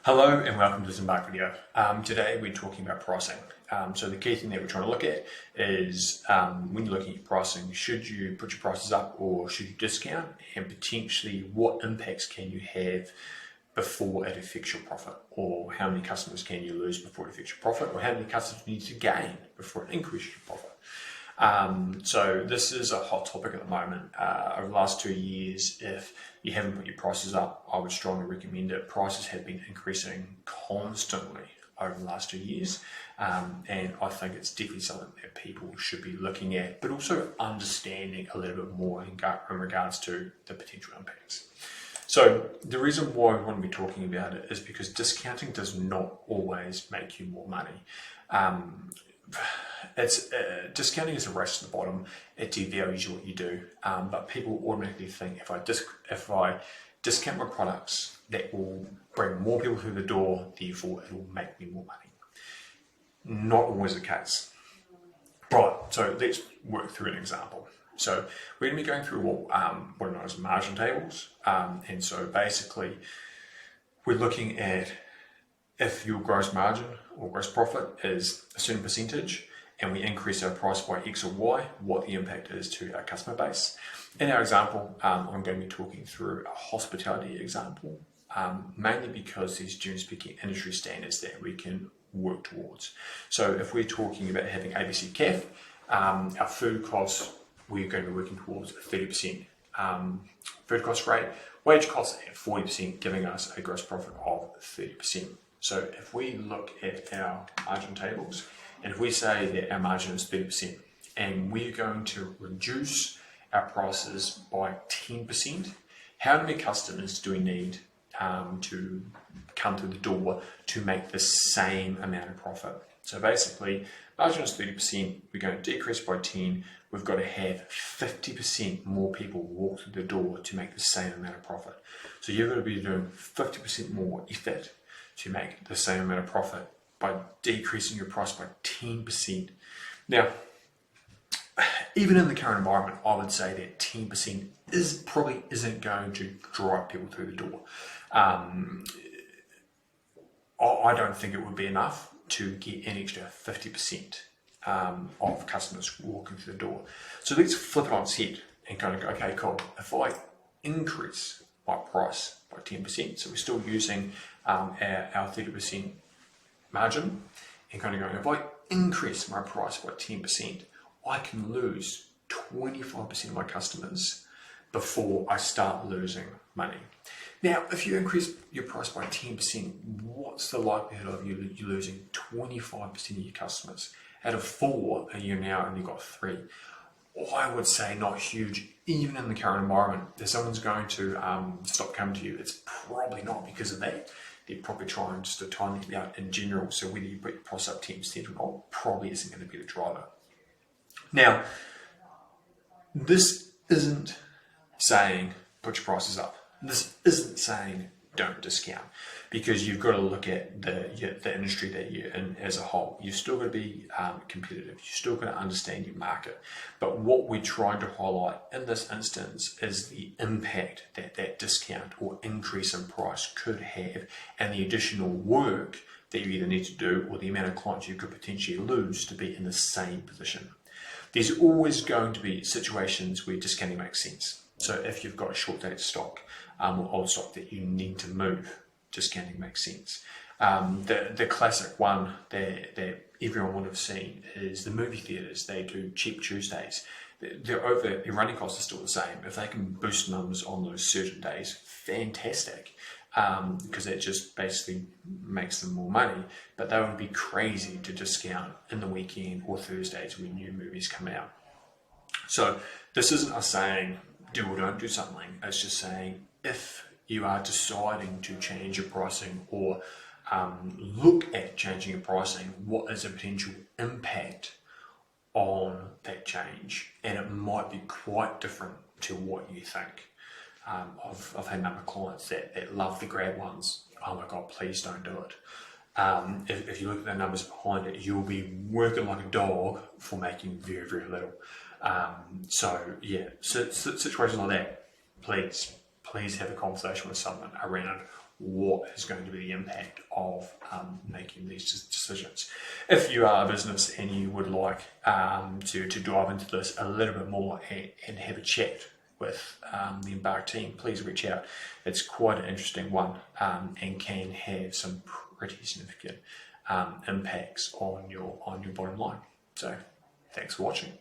Hello and welcome to this Embark video. Today we're talking about pricing. So the key thing that we're trying to look at is when you're looking at pricing, should you put your prices up or should you discount, and potentially what impacts can you have before it affects your profit, or how many customers can you lose before it affects your profit, or how many customers you need to gain before it increases your profit. So this is a hot topic at the moment. Over the last 2 years, if you haven't put your prices up, I would strongly recommend it. Prices have been increasing constantly over the last 2 years, and I think it's definitely something that people should be looking at, but also understanding a little bit more in regards to the potential impacts. So the reason why we want to be talking about it is because discounting does not always make you more money. Discounting is a race to the bottom. It devalues what you do, but people automatically think if I discount my products, that will bring more people through the door, therefore it will make me more money. Not always the case. Right, so let's work through an example. So we're going to be going through what are known as margin tables, and so basically we're looking at if your gross margin or gross profit is a certain percentage and we increase our price by X or Y, what the impact is to our customer base. In our example, I'm going to be talking through a hospitality example, mainly because there's generally speaking industry standards that we can work towards. So if we're talking about having ABC CAF, our food costs, we're going to be working towards a 30% food cost rate, wage costs at 40%, giving us a gross profit of 30%. So if we look at our margin tables, and if we say that our margin is 30%, and we're going to reduce our prices by 10%, how many customers do we need to come through the door to make the same amount of profit? So basically, margin is 30%, we're going to decrease by 10, we've got to have 50% more people walk through the door to make the same amount of profit. So you're going to be doing 50% more effort to make the same amount of profit by decreasing your price by 10%. Now, even in the current environment, I would say that 10% probably isn't going to drive people through the door. I don't think it would be enough to get an extra 50% of customers walking through the door. So let's flip it on its head and kind of go, okay, cool. If I increase my price by 10%, so we're still using our 30% margin, and kind of going, if I increase my price by 10%, I can lose 25% of my customers before I start losing money. Now, if you increase your price by 10%, what's the likelihood of you losing 25% of your customers? Out of 4, and you've now only got 3. I would say not huge. Even in the current environment, if someone's going to stop coming to you, it's probably not because of that. They're probably trying just to time it out in general. So whether you put your price up 10% or not, probably isn't going to be the driver. Now, this isn't saying put your prices up. This isn't saying don't discount, because you've got to look at the industry that you're in as a whole. You've still got to be competitive. You've still got to understand your market. But what we're trying to highlight in this instance is the impact that discount or increase in price could have, and the additional work that you either need to do or the amount of clients you could potentially lose to be in the same position. There's always going to be situations where discounting makes sense. So if you've got a short dated stock or old stock that you need to move, discounting makes sense. The classic one that everyone would have seen is the movie theatres. They do cheap Tuesdays. Their running costs are still the same. If they can boost numbers on those certain days, fantastic, because that just basically makes them more money. But they would be crazy to discount in the weekend or Thursdays when new movies come out. So this isn't us saying do or don't do something. It's just saying if you are deciding to change your pricing or look at changing your pricing, what is the potential impact on that change? And it might be quite different to what you think. I've had a number of clients that love the grab ones. Oh my God, please don't do it. If you look at the numbers behind it, you'll be working like a dog for making very, very little. So yeah, situations like that, please have a conversation with someone around what is going to be the impact of making these decisions. If you are a business and you would like to dive into this a little bit more and have a chat with the Embark team, please reach out. It's quite an interesting one and can have some pretty significant impacts on your bottom line. So thanks for watching.